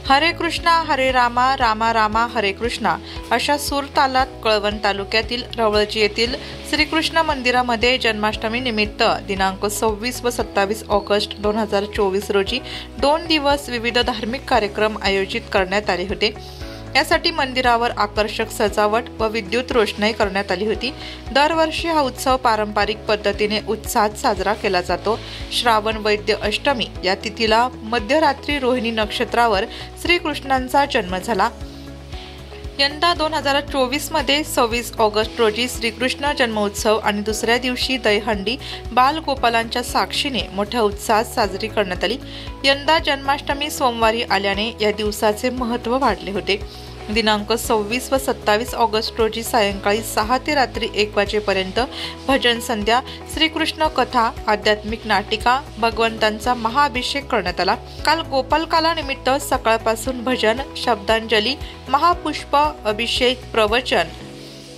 हरे कृष्णा हरे रामा रामा रामा हरे कृष्णा अशा सूर तालात कळवण तालुक्यातील रवळजी येथील श्रीकृष्ण मंदिरामध्ये जन्माष्टमी निमित्त दिनांक 26 व 27 ऑगस्ट 2024 रोजी 2 दिवस विविध धार्मिक कार्यक्रम आयोजित करण्यात आले होते। यासाठी मंदिरावर आकर्षक सजावट व विद्युत रोषणाई करण्यात आली होती। दरवर्षी हा उत्सव पारंपरिक पद्धतीने उत्साहात साजरा केला जातो। श्रावण वैद्य अष्टमी या तिथीला मध्यरात्री रोहिणी नक्षत्रावर श्रीकृष्णांचा जन्म झाला। यंदा 2024 मध्ये 26 ऑगस्ट रोजी श्रीकृष्ण जन्मोत्सव आणि दुसऱ्या दिवशी दहीहंडी बालगोपालांच्या साक्षीने मोठ्या उत्साहात साजरी करण्यात आली। यंदा जन्माष्टमी सोमवारी आल्याने या दिवसाचे महत्त्व वाढले होते। दिनांक 26 व 27 ऑगस्ट रोजी सायंकाळी 6 ते रात्री 1 वाजेपर्यंत भजन संध्या, श्रीकृष्ण कथा, आध्यात्मिक नाटिका, भगवंतांचा महाअभिषेक करण्यात आला। काल गोपालकाला निमित्त सकाळपासून भजन, शब्दांजली, महापुष्प अभिषेक, प्रवचन,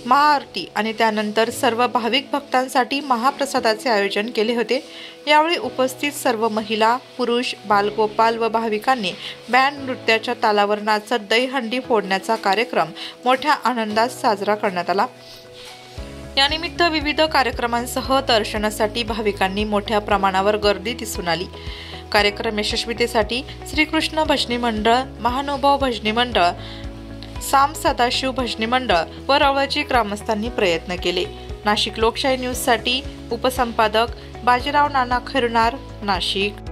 महाआरती आणि त्यानंतर सर्व भाविक भक्तांसाठी महाप्रसादाचे आयोजन केले होते। यावेळी उपस्थित सर्व महिला, पुरुष, बालगोपाल व भाविकांनी बँड नृत्याच्या तालावर नाचत दहीहंडी फोडण्याचा कार्यक्रम मोठ्या आनंदात साजरा करण्यात आला। यानिमित्त विविध कार्यक्रमांसह दर्शनासाठी भाविकांनी मोठ्या प्रमाणावर गर्दी दिसून आली। कार्यक्रम यशस्वीतेसाठी श्रीकृष्ण भजनी मंडळ, महानुभाव भजनी मंडळ, साम सदाशिव भजनी मंडळ व रवळजी ग्रामस्थांनी प्रयत्न केले। नाशिक लोकशाही न्यूज साठी उपसंपादक बाजीराव नाना खैरनार, नाशिक।